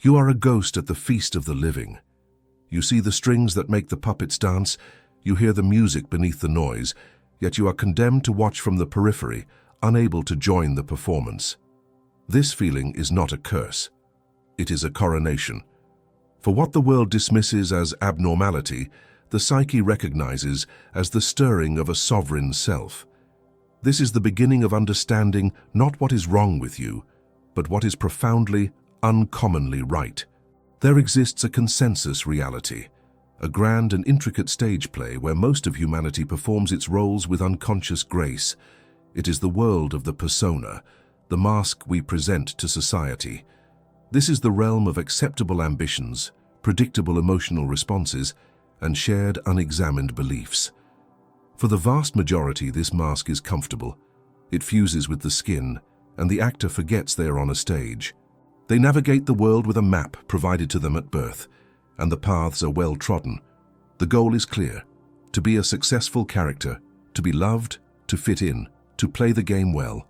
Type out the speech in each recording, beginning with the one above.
You are a ghost at the feast of the living. You see the strings that make the puppets dance, you hear the music beneath the noise, yet you are condemned to watch from the periphery, unable to join the performance. This feeling is not a curse. It is a coronation. For what the world dismisses as abnormality, the psyche recognizes as the stirring of a sovereign self. This is the beginning of understanding not what is wrong with you, but what is profoundly, uncommonly right. There exists a consensus reality, a grand and intricate stage play where most of humanity performs its roles with unconscious grace. It is the world of the persona, the mask we present to society. This is the realm of acceptable ambitions, predictable emotional responses, and shared unexamined beliefs. For the vast majority, this mask is comfortable. It fuses with the skin, and the actor forgets they are on a stage. They navigate the world with a map provided to them at birth, and the paths are well trodden. The goal is clear: to be a successful character, to be loved, to fit in, to play the game well.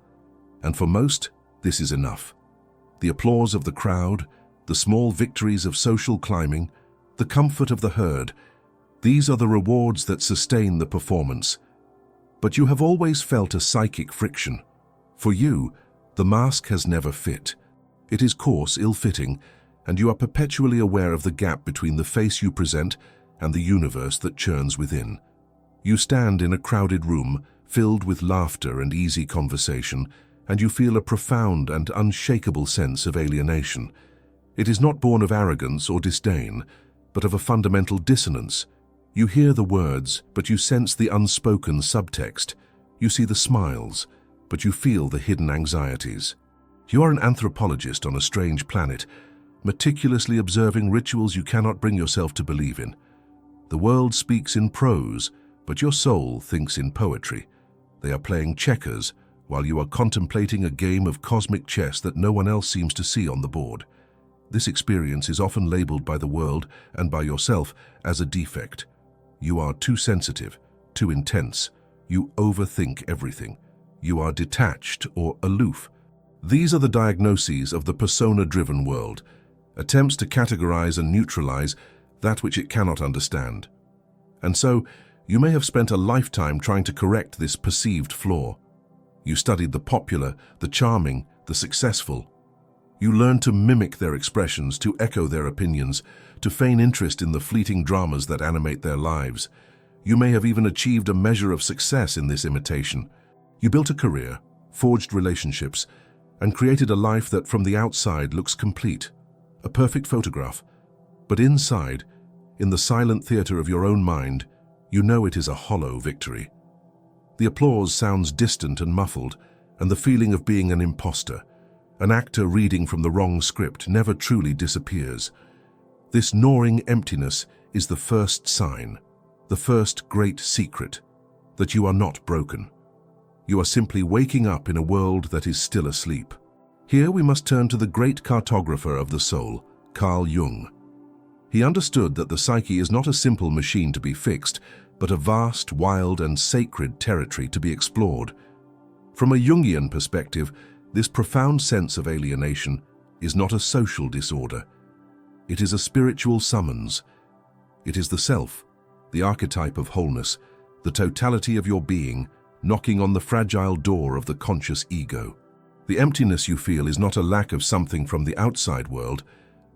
And for most, this is enough. The applause of the crowd, the small victories of social climbing, the comfort of the herd, these are the rewards that sustain the performance. But you have always felt a psychic friction. For you, the mask has never fit. It is coarse, ill-fitting, and you are perpetually aware of the gap between the face you present and the universe that churns within. You stand in a crowded room, filled with laughter and easy conversation, and you feel a profound and unshakable sense of alienation. It is not born of arrogance or disdain, but of a fundamental dissonance. You hear the words, but you sense the unspoken subtext. You see the smiles, but you feel the hidden anxieties. You are an anthropologist on a strange planet, meticulously observing rituals you cannot bring yourself to believe in. The world speaks in prose, but your soul thinks in poetry. They are playing checkers, while you are contemplating a game of cosmic chess that no one else seems to see on the board. This experience is often labeled by the world and by yourself as a defect. You are too sensitive, too intense. You overthink everything. You are detached or aloof. These are the diagnoses of the persona-driven world, attempts to categorize and neutralize that which it cannot understand. And so, you may have spent a lifetime trying to correct this perceived flaw. You studied the popular, the charming, the successful. You learned to mimic their expressions, to echo their opinions, to feign interest in the fleeting dramas that animate their lives. You may have even achieved a measure of success in this imitation. You built a career, forged relationships, and created a life that from the outside looks complete, a perfect photograph. But inside, in the silent theater of your own mind, you know it is a hollow victory. The applause sounds distant and muffled, and the feeling of being an imposter, an actor reading from the wrong script, never truly disappears. This gnawing emptiness is the first sign, the first great secret, that you are not broken. You are simply waking up in a world that is still asleep. Here we must turn to the great cartographer of the soul, Carl Jung. He understood that the psyche is not a simple machine to be fixed, but a vast, wild, and sacred territory to be explored. From a Jungian perspective, this profound sense of alienation is not a social disorder. It is a spiritual summons. It is the self, the archetype of wholeness, the totality of your being, knocking on the fragile door of the conscious ego. The emptiness you feel is not a lack of something from the outside world,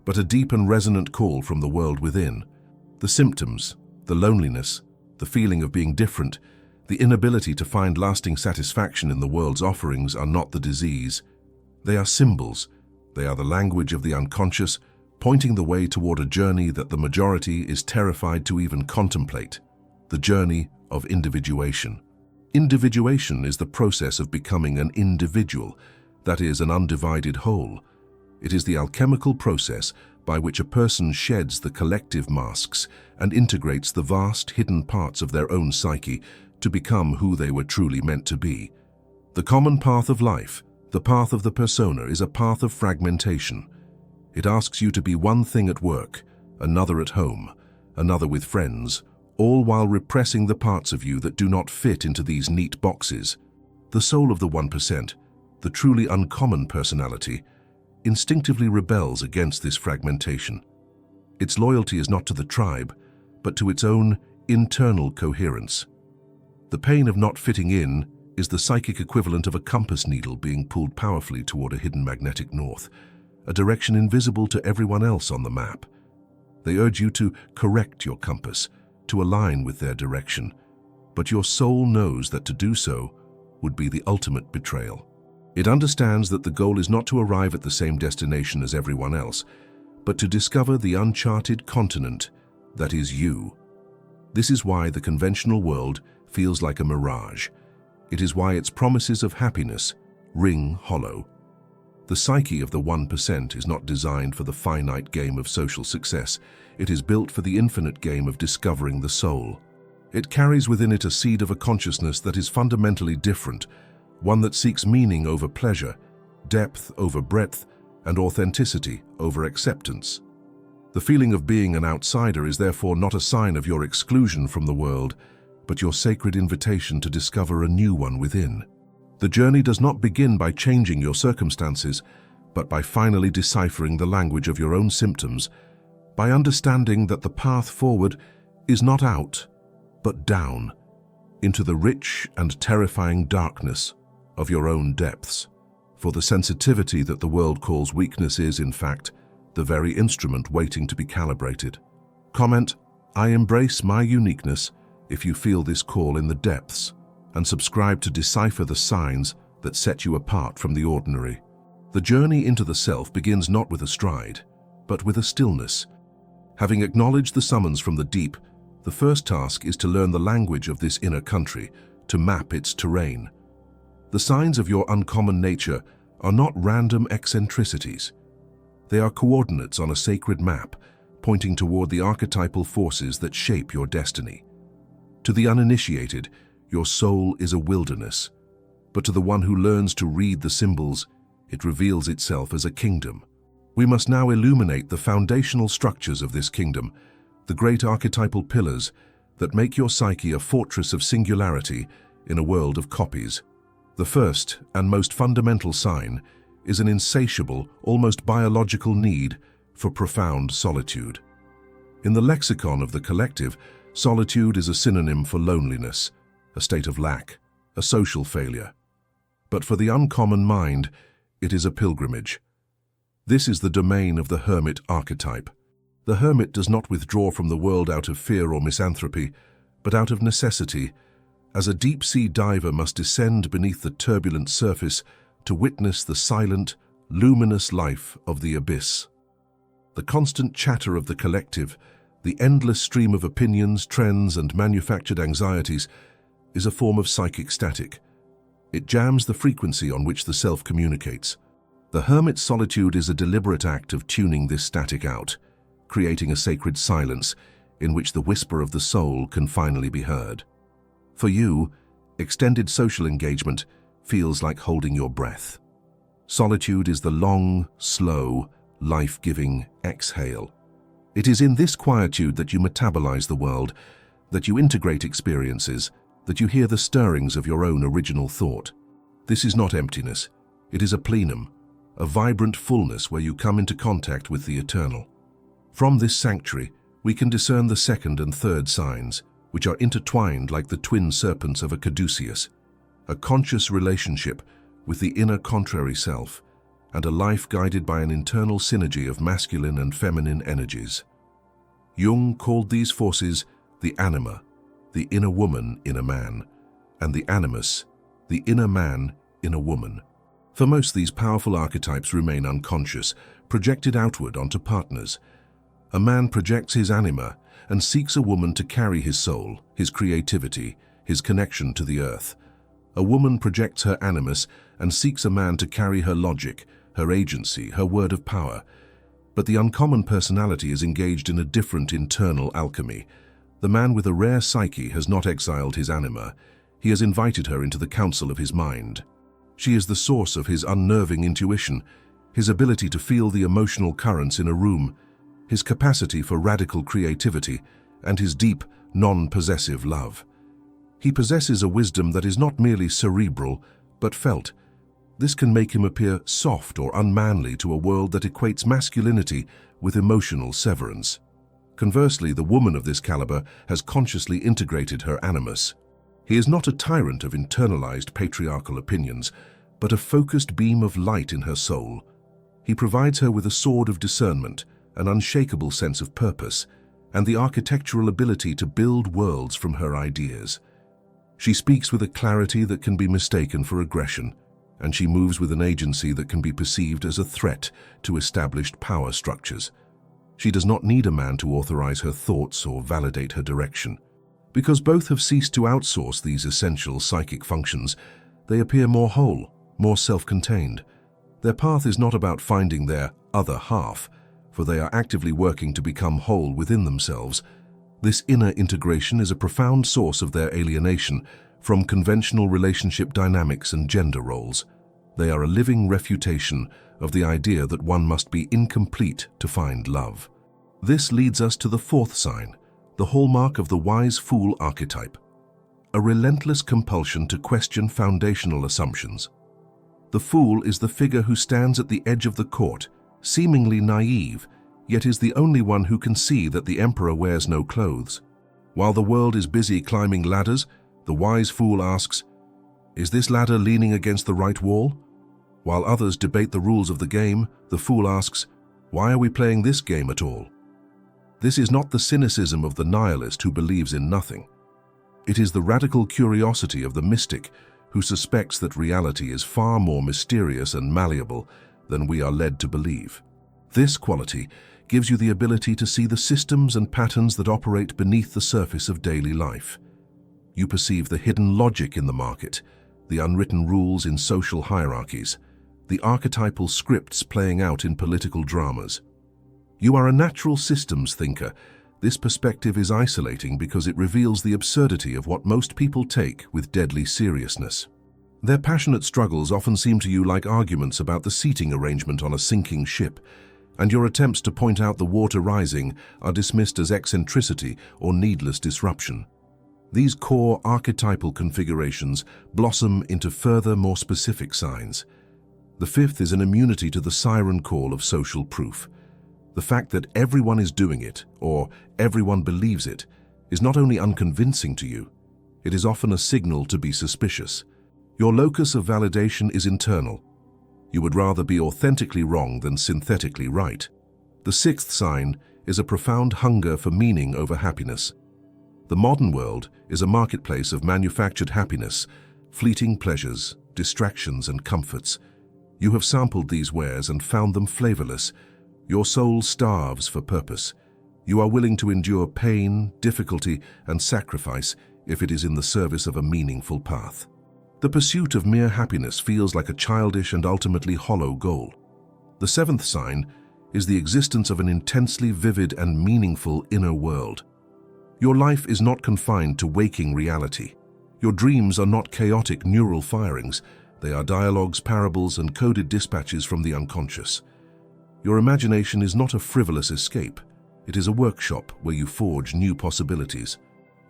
but a deep and resonant call from the world within. The symptoms, the loneliness, the feeling of being different, the inability to find lasting satisfaction in the world's offerings are not the disease. They are symbols. They are the language of the unconscious, pointing the way toward a journey that the majority is terrified to even contemplate, the journey of individuation. Individuation is the process of becoming an individual, that is, an undivided whole. It is the alchemical process by which a person sheds the collective masks and integrates the vast hidden parts of their own psyche to become who they were truly meant to be. The common path of life, the path of the persona, is a path of fragmentation. It asks you to be one thing at work, another at home, another with friends, all while repressing the parts of you that do not fit into these neat boxes. The soul of the 1%, the truly uncommon personality, instinctively rebels against this fragmentation. Its loyalty is not to the tribe, but to its own internal coherence. The pain of not fitting in is the psychic equivalent of a compass needle being pulled powerfully toward a hidden magnetic north, a direction invisible to everyone else on the map. They urge you to correct your compass, to align with their direction, but your soul knows that to do so would be the ultimate betrayal. It understands that the goal is not to arrive at the same destination as everyone else, but to discover the uncharted continent that is you. This is why the conventional world feels like a mirage. It is why its promises of happiness ring hollow. The psyche of the 1% is not designed for the finite game of social success. It is built for the infinite game of discovering the soul. It carries within it a seed of a consciousness that is fundamentally different, one that seeks meaning over pleasure, depth over breadth, and authenticity over acceptance. The feeling of being an outsider is therefore not a sign of your exclusion from the world, but your sacred invitation to discover a new one within. The journey does not begin by changing your circumstances, but by finally deciphering the language of your own symptoms, by understanding that the path forward is not out, but down, into the rich and terrifying darkness of your own depths. For the sensitivity that the world calls weakness is, in fact, the very instrument waiting to be calibrated. Comment, "I embrace my uniqueness," if you feel this call in the depths, and subscribe to decipher the signs that set you apart from the ordinary. The journey into the self begins not with a stride, but with a stillness. Having acknowledged the summons from the deep, the first task is to learn the language of this inner country, to map its terrain. The signs of your uncommon nature are not random eccentricities. They are coordinates on a sacred map, pointing toward the archetypal forces that shape your destiny. To the uninitiated, your soul is a wilderness, but to the one who learns to read the symbols, it reveals itself as a kingdom. We must now illuminate the foundational structures of this kingdom, the great archetypal pillars that make your psyche a fortress of singularity in a world of copies. The first and most fundamental sign is an insatiable, almost biological need for profound solitude. In the lexicon of the collective, solitude is a synonym for loneliness, a state of lack, a social failure. But for the uncommon mind, it is a pilgrimage. This is the domain of the hermit archetype. The hermit does not withdraw from the world out of fear or misanthropy, but out of necessity, as a deep-sea diver must descend beneath the turbulent surface to witness the silent, luminous life of the abyss. The constant chatter of the collective, the endless stream of opinions, trends, and manufactured anxieties is a form of psychic static. It jams the frequency on which the self communicates. The hermit's solitude is a deliberate act of tuning this static out, creating a sacred silence in which the whisper of the soul can finally be heard. For you, extended social engagement feels like holding your breath. Solitude is the long, slow, life-giving exhale. It is in this quietude that you metabolize the world, that you integrate experiences, that you hear the stirrings of your own original thought. This is not emptiness. It is a plenum, a vibrant fullness where you come into contact with the eternal. From this sanctuary, we can discern the second and third signs, which are intertwined like the twin serpents of a caduceus, a conscious relationship with the inner contrary self, and a life guided by an internal synergy of masculine and feminine energies. Jung called these forces the anima, the inner woman in a man, and the animus, the inner man in a woman. For most, these powerful archetypes remain unconscious, projected outward onto partners. A man projects his anima and seeks a woman to carry his soul, his creativity, his connection to the earth. A woman projects her animus and seeks a man to carry her logic, her agency, her word of power. But the uncommon personality is engaged in a different internal alchemy. The man with a rare psyche has not exiled his anima. He has invited her into the council of his mind. She is the source of his unnerving intuition, his ability to feel the emotional currents in a room, his capacity for radical creativity, and his deep, non-possessive love. He possesses a wisdom that is not merely cerebral, but felt, This can make him appear soft or unmanly to a world that equates masculinity with emotional severance. Conversely, the woman of this caliber has consciously integrated her animus. He is not a tyrant of internalized patriarchal opinions, but a focused beam of light in her soul. He provides her with a sword of discernment, an unshakable sense of purpose, and the architectural ability to build worlds from her ideas. She speaks with a clarity that can be mistaken for aggression, and she moves with an agency that can be perceived as a threat to established power structures. She does not need a man to authorize her thoughts or validate her direction. Because both have ceased to outsource these essential psychic functions, they appear more whole, more self-contained. Their path is not about finding their other half, for they are actively working to become whole within themselves. This inner integration is a profound source of their alienation from conventional relationship dynamics and gender roles. They are a living refutation of the idea that one must be incomplete to find love. This leads us to the fourth sign, the hallmark of the wise fool archetype, a relentless compulsion to question foundational assumptions. The fool is the figure who stands at the edge of the court, seemingly naive, yet is the only one who can see that the emperor wears no clothes. While the world is busy climbing ladders, the wise fool asks, "Is this ladder leaning against the right wall?" While others debate the rules of the game, the fool asks, "Why are we playing this game at all?" This is not the cynicism of the nihilist who believes in nothing. It is the radical curiosity of the mystic who suspects that reality is far more mysterious and malleable than we are led to believe. This quality gives you the ability to see the systems and patterns that operate beneath the surface of daily life. You perceive the hidden logic in the market, the unwritten rules in social hierarchies, the archetypal scripts playing out in political dramas. You are a natural systems thinker. This perspective is isolating because it reveals the absurdity of what most people take with deadly seriousness. Their passionate struggles often seem to you like arguments about the seating arrangement on a sinking ship, and your attempts to point out the water rising are dismissed as eccentricity or needless disruption. These core archetypal configurations blossom into further, more specific signs. The fifth is an immunity to the siren call of social proof. The fact that everyone is doing it, or everyone believes it, is not only unconvincing to you, it is often a signal to be suspicious. Your locus of validation is internal. You would rather be authentically wrong than synthetically right. The sixth sign is a profound hunger for meaning over happiness. The modern world is a marketplace of manufactured happiness, fleeting pleasures, distractions, and comforts. You have sampled these wares and found them flavorless. Your soul starves for purpose. You are willing to endure pain, difficulty, and sacrifice if it is in the service of a meaningful path. The pursuit of mere happiness feels like a childish and ultimately hollow goal. The seventh sign is the existence of an intensely vivid and meaningful inner world. Your life is not confined to waking reality. Your dreams are not chaotic neural firings. They are dialogues, parables, and coded dispatches from the unconscious. Your imagination is not a frivolous escape. It is a workshop where you forge new possibilities.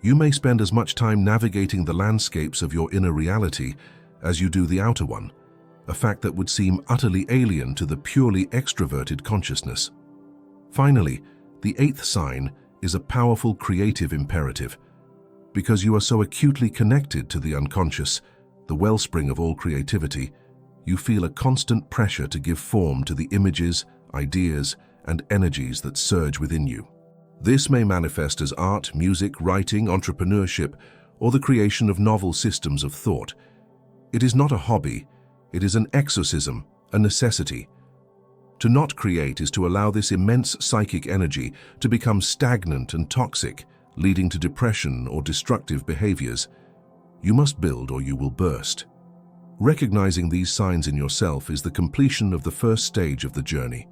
You may spend as much time navigating the landscapes of your inner reality as you do the outer one, a fact that would seem utterly alien to the purely extroverted consciousness. Finally, the eighth sign is a powerful creative imperative. Because you are so acutely connected to the unconscious, the wellspring of all creativity, you feel a constant pressure to give form to the images, ideas, and energies that surge within you. This may manifest as art, music, writing, entrepreneurship, or the creation of novel systems of thought. It is not a hobby, it is an exorcism, a necessity. To not create is to allow this immense psychic energy to become stagnant and toxic, leading to depression or destructive behaviors. You must build or you will burst. Recognizing these signs in yourself is the completion of the first stage of the journey.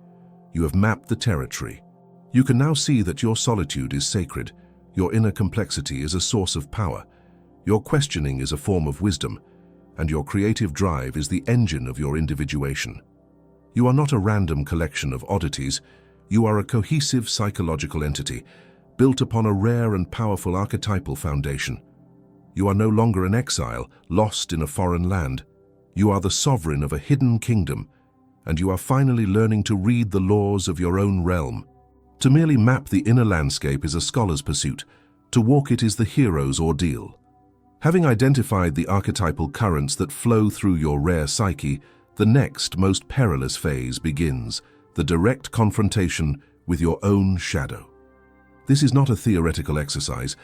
You have mapped the territory. You can now see that your solitude is sacred, your inner complexity is a source of power, your questioning is a form of wisdom, and your creative drive is the engine of your individuation. You are not a random collection of oddities, you are a cohesive psychological entity, built upon a rare and powerful archetypal foundation. You are no longer an exile, lost in a foreign land. You are the sovereign of a hidden kingdom, and you are finally learning to read the laws of your own realm. To merely map the inner landscape is a scholar's pursuit. To walk it is the hero's ordeal. Having identified the archetypal currents that flow through your rare psyche, the next, most perilous phase begins, the direct confrontation with your own shadow. This is not a theoretical exercise,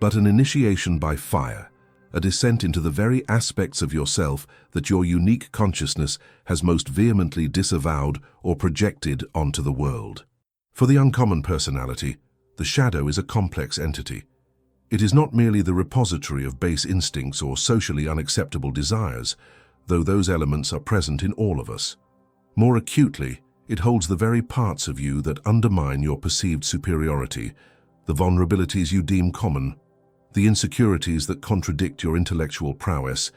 but an initiation by fire, a descent into the very aspects of yourself that your unique consciousness has most vehemently disavowed or projected onto the world. For the uncommon personality, the shadow is a complex entity. It is not merely the repository of base instincts or socially unacceptable desires, though those elements are present in all of us. More acutely, it holds the very parts of you that undermine your perceived superiority, the vulnerabilities you deem common, the insecurities that contradict your intellectual prowess,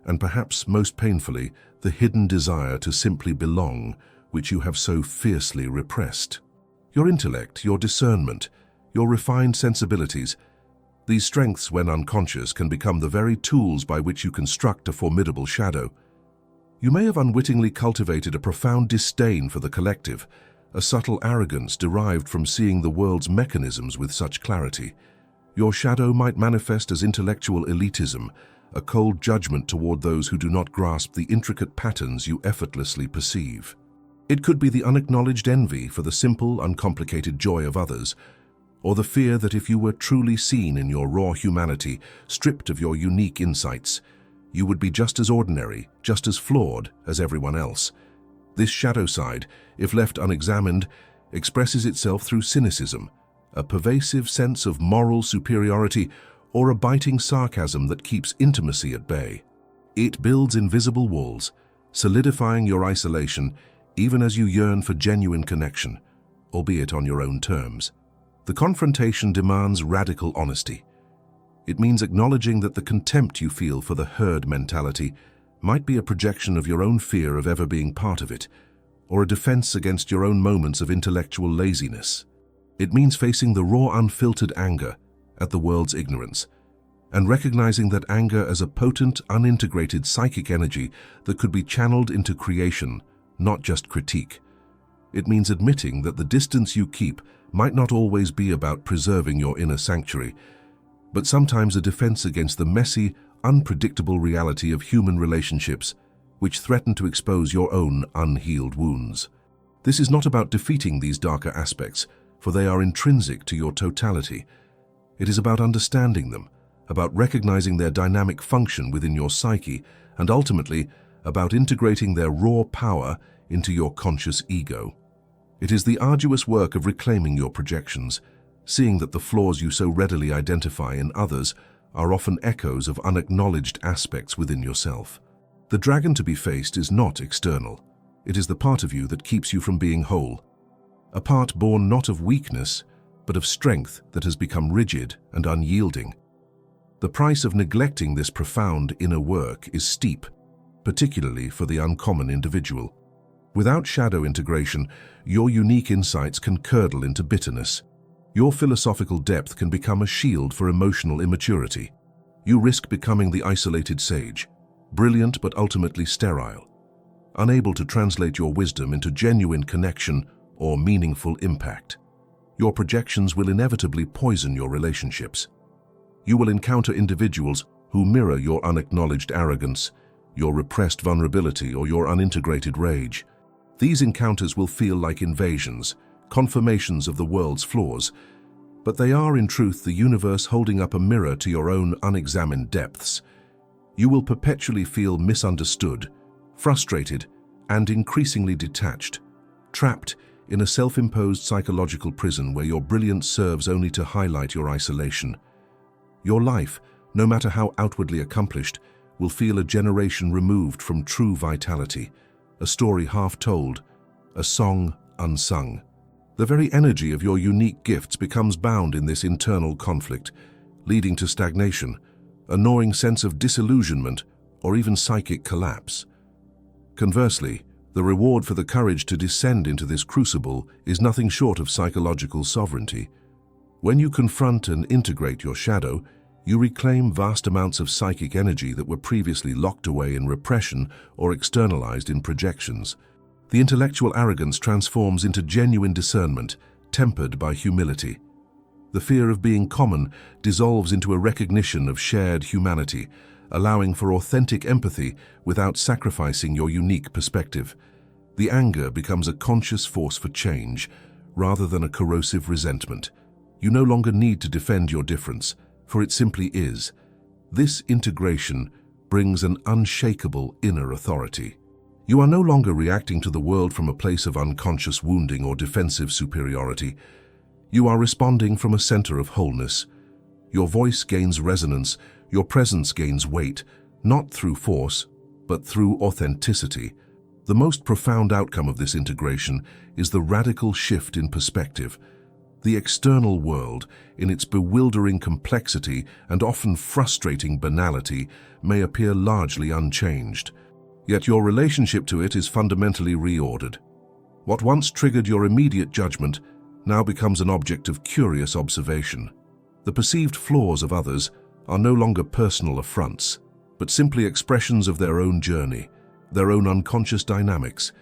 and perhaps most painfully, the hidden desire to simply belong, which you have so fiercely repressed. Your intellect, your discernment, your refined sensibilities, these strengths, when unconscious, can become the very tools by which you construct a formidable shadow. You may have unwittingly cultivated a profound disdain for the collective, a subtle arrogance derived from seeing the world's mechanisms with such clarity. Your shadow might manifest as intellectual elitism, a cold judgment toward those who do not grasp the intricate patterns you effortlessly perceive. It could be the unacknowledged envy for the simple, uncomplicated joy of others, or the fear that if you were truly seen in your raw humanity, stripped of your unique insights, you would be just as ordinary, just as flawed as everyone else. This shadow side, if left unexamined, expresses itself through cynicism, a pervasive sense of moral superiority, or a biting sarcasm that keeps intimacy at bay. It builds invisible walls, solidifying your isolation even as you yearn for genuine connection, albeit on your own terms. The confrontation demands radical honesty. It means acknowledging that the contempt you feel for the herd mentality might be a projection of your own fear of ever being part of it, or a defense against your own moments of intellectual laziness. It means facing the raw, unfiltered anger at the world's ignorance, and recognizing that anger as a potent, unintegrated psychic energy that could be channeled into creation, not just critique. It means admitting that the distance you keep might not always be about preserving your inner sanctuary, but sometimes a defense against the messy, unpredictable reality of human relationships, which threaten to expose your own unhealed wounds. This is not about defeating these darker aspects, for they are intrinsic to your totality. It is about understanding them, about recognizing their dynamic function within your psyche, and ultimately, about integrating their raw power into your conscious ego. It is the arduous work of reclaiming your projections, seeing that the flaws you so readily identify in others are often echoes of unacknowledged aspects within yourself. The dragon to be faced is not external. It is the part of you that keeps you from being whole, a part born not of weakness, but of strength that has become rigid and unyielding. The price of neglecting this profound inner work is steep, particularly for the uncommon individual. Without shadow integration, your unique insights can curdle into bitterness. Your philosophical depth can become a shield for emotional immaturity. You risk becoming the isolated sage, brilliant but ultimately sterile, unable to translate your wisdom into genuine connection or meaningful impact. Your projections will inevitably poison your relationships. You will encounter individuals who mirror your unacknowledged arrogance, your repressed vulnerability, or your unintegrated rage. These encounters will feel like invasions, confirmations of the world's flaws, but they are in truth the universe holding up a mirror to your own unexamined depths. You will perpetually feel misunderstood, frustrated, and increasingly detached, trapped in a self-imposed psychological prison where your brilliance serves only to highlight your isolation. Your life, no matter how outwardly accomplished, will feel a generation removed from true vitality, a story half told, a song unsung. The very energy of your unique gifts becomes bound in this internal conflict, leading to stagnation, a gnawing sense of disillusionment, or even psychic collapse. Conversely, the reward for the courage to descend into this crucible is nothing short of psychological sovereignty. When you confront and integrate your shadow, You reclaim vast amounts of psychic energy that were previously locked away in repression or externalized in projections. The intellectual arrogance transforms into genuine discernment, tempered by humility. The fear of being common dissolves into a recognition of shared humanity, allowing for authentic empathy without sacrificing your unique perspective. The anger becomes a conscious force for change, rather than a corrosive resentment. You no longer need to defend your difference, for it simply is. This integration brings an unshakable inner authority. You are no longer reacting to the world from a place of unconscious wounding or defensive superiority. You are responding from a center of wholeness. Your voice gains resonance, your presence gains weight, not through force, but through authenticity. The most profound outcome of this integration is the radical shift in perspective. The external world, in its bewildering complexity and often frustrating banality, may appear largely unchanged. Yet your relationship to it is fundamentally reordered. What once triggered your immediate judgment now becomes an object of curious observation. The perceived flaws of others are no longer personal affronts, but simply expressions of their own journey, their own unconscious dynamics.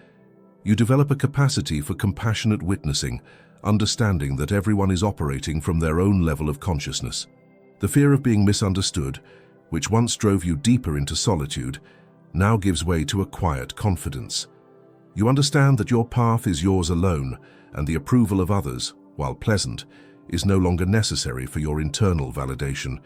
You develop a capacity for compassionate witnessing, understanding that everyone is operating from their own level of consciousness. The fear of being misunderstood, which once drove you deeper into solitude, now gives way to a quiet confidence. You understand that your path is yours alone, and the approval of others, while pleasant, is no longer necessary for your internal validation.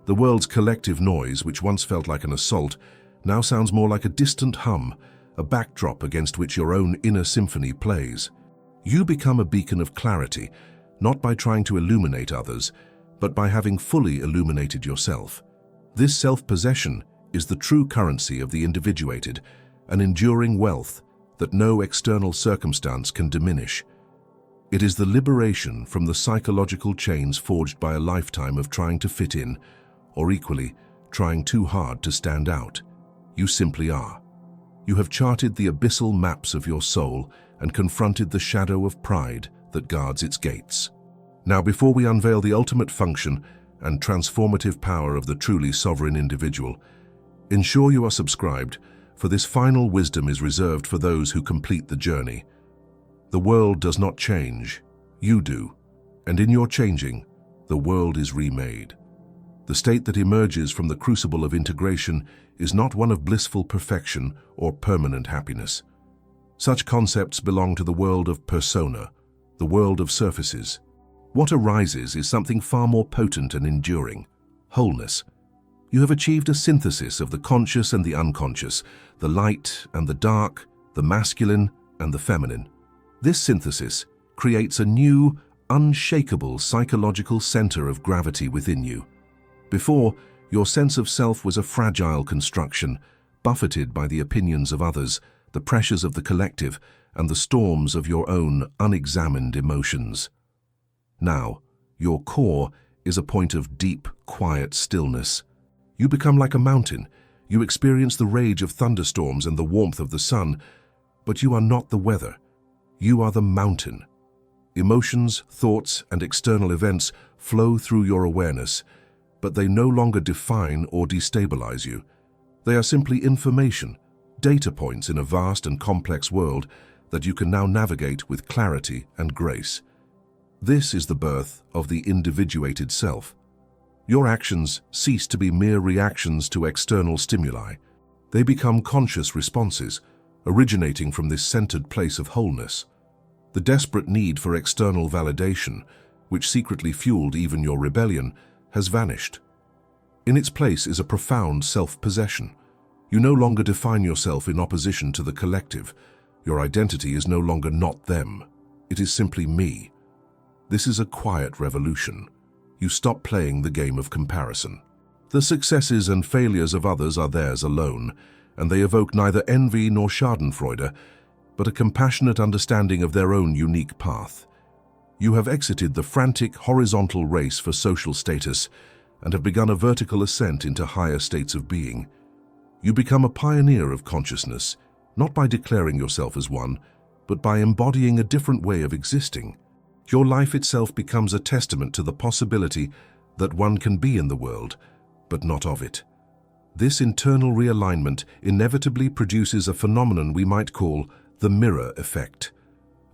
The world's collective noise, which once felt like an assault, now sounds more like a distant hum, a backdrop against which your own inner symphony plays. You become a beacon of clarity, not by trying to illuminate others, but by having fully illuminated yourself. This self-possession is the true currency of the individuated, an enduring wealth that no external circumstance can diminish. It is the liberation from the psychological chains forged by a lifetime of trying to fit in, or equally, trying too hard to stand out. You simply are. You have charted the abyssal maps of your soul and confronted the shadow of pride that guards its gates. Now, before we unveil the ultimate function and transformative power of the truly sovereign individual, ensure you are subscribed, for this final wisdom is reserved for those who complete the journey. The world does not change, you do, and in your changing, the world is remade. The state that emerges from the crucible of integration is not one of blissful perfection or permanent happiness. Such concepts belong to the world of persona, the world of surfaces. What arises is something far more potent and enduring: wholeness. You have achieved a synthesis of the conscious and the unconscious, the light and the dark, the masculine and the feminine. This synthesis creates a new, unshakable psychological center of gravity within you. Before, your sense of self was a fragile construction, buffeted by the opinions of others, the pressures of the collective, and the storms of your own unexamined emotions. Now, your core is a point of deep, quiet stillness. You become like a mountain. You experience the rage of thunderstorms and the warmth of the sun, but you are not the weather. You are the mountain. Emotions, thoughts, and external events flow through your awareness, but they no longer define or destabilize you. They are simply information, data points in a vast and complex world that you can now navigate with clarity and grace. This is the birth of the individuated self. Your actions cease to be mere reactions to external stimuli. They become conscious responses, originating from this centered place of wholeness. The desperate need for external validation, which secretly fueled even your rebellion, has vanished. In its place is a profound self-possession. You no longer define yourself in opposition to the collective. Your identity is no longer not them. It is simply me. This is a quiet revolution. You stop playing the game of comparison. The successes and failures of others are theirs alone, and they evoke neither envy nor schadenfreude, but a compassionate understanding of their own unique path. You have exited the frantic horizontal race for social status and have begun a vertical ascent into higher states of being. You become a pioneer of consciousness, not by declaring yourself as one, but by embodying a different way of existing. Your life itself becomes a testament to the possibility that one can be in the world, but not of it. This internal realignment inevitably produces a phenomenon we might call the mirror effect.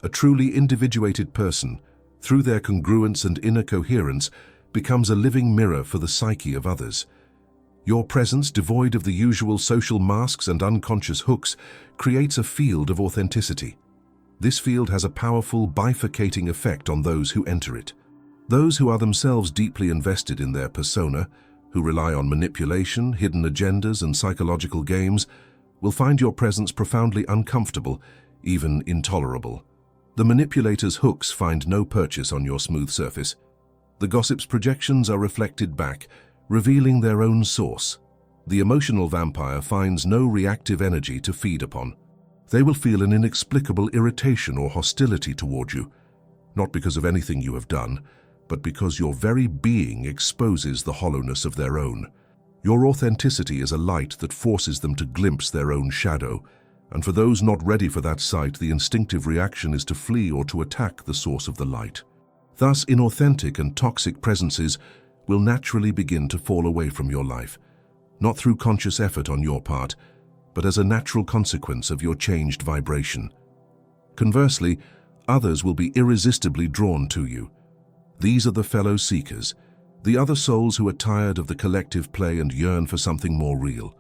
A truly individuated person, through their congruence and inner coherence, becomes a living mirror for the psyche of others. Your presence, devoid of the usual social masks and unconscious hooks, creates a field of authenticity. This field has a powerful bifurcating effect on those who enter it. Those who are themselves deeply invested in their persona, who rely on manipulation, hidden agendas, and psychological games, will find your presence profoundly uncomfortable, even intolerable. The manipulator's hooks find no purchase on your smooth surface. The gossip's projections are reflected back, revealing their own source. The emotional vampire finds no reactive energy to feed upon. They will feel an inexplicable irritation or hostility toward you, not because of anything you have done, but because your very being exposes the hollowness of their own. Your authenticity is a light that forces them to glimpse their own shadow, and for those not ready for that sight, the instinctive reaction is to flee or to attack the source of the light. Thus, inauthentic and toxic presences will naturally begin to fall away from your life, not through conscious effort on your part, but as a natural consequence of your changed vibration. Conversely, others will be irresistibly drawn to you. These are the fellow seekers, the other souls who are tired of the collective play and yearn for something more real.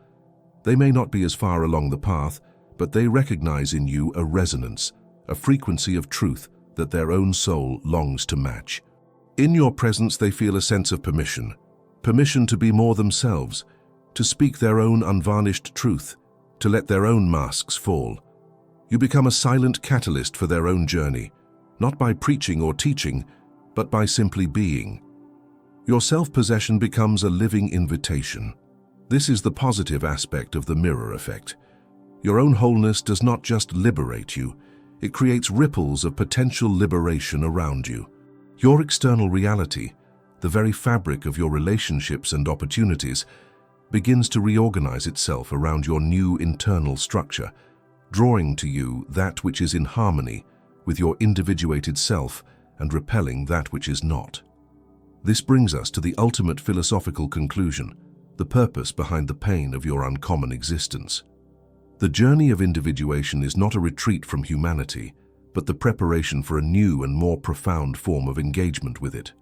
They may not be as far along the path, but they recognize in you a resonance, a frequency of truth that their own soul longs to match. In your presence, they feel a sense of permission to be more themselves, to speak their own unvarnished truth, to let their own masks fall. You become a silent catalyst for their own journey, not by preaching or teaching, but by simply being. Your self-possession becomes a living invitation. This is the positive aspect of the mirror effect. Your own wholeness does not just liberate you, it creates ripples of potential liberation around you. Your external reality, the very fabric of your relationships and opportunities, begins to reorganize itself around your new internal structure, drawing to you that which is in harmony with your individuated self and repelling that which is not. This brings us to the ultimate philosophical conclusion, the purpose behind the pain of your uncommon existence. The journey of individuation is not a retreat from humanity, but the preparation for a new and more profound form of engagement with it.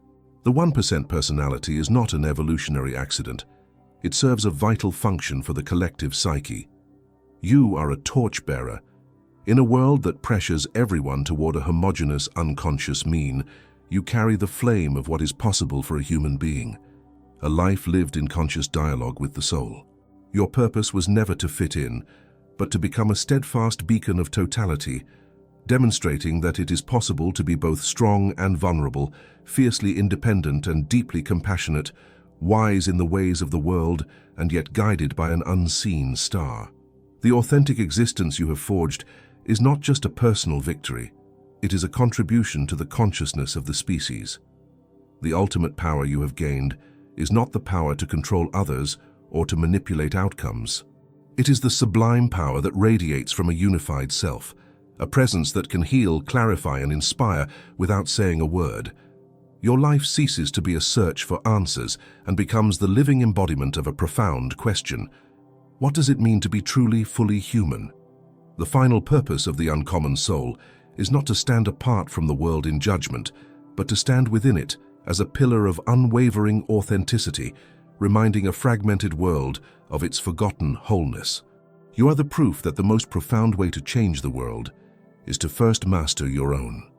The 1% personality is not an evolutionary accident. It serves a vital function for the collective psyche. You are a torchbearer. In a world that pressures everyone toward a homogeneous, unconscious mean, you carry the flame of what is possible for a human being, a life lived in conscious dialogue with the soul. Your purpose was never to fit in, but to become a steadfast beacon of totality, demonstrating that it is possible to be both strong and vulnerable, fiercely independent and deeply compassionate, wise in the ways of the world, and yet guided by an unseen star. The authentic existence you have forged is not just a personal victory, it is a contribution to the consciousness of the species. The ultimate power you have gained is not the power to control others or to manipulate outcomes. It is the sublime power that radiates from a unified self, a presence that can heal, clarify, and inspire without saying a word. Your life ceases to be a search for answers and becomes the living embodiment of a profound question. What does it mean to be truly, fully human? The final purpose of the uncommon soul is not to stand apart from the world in judgment, but to stand within it as a pillar of unwavering authenticity, reminding a fragmented world of its forgotten wholeness. You are the proof that the most profound way to change the world is to first master your own.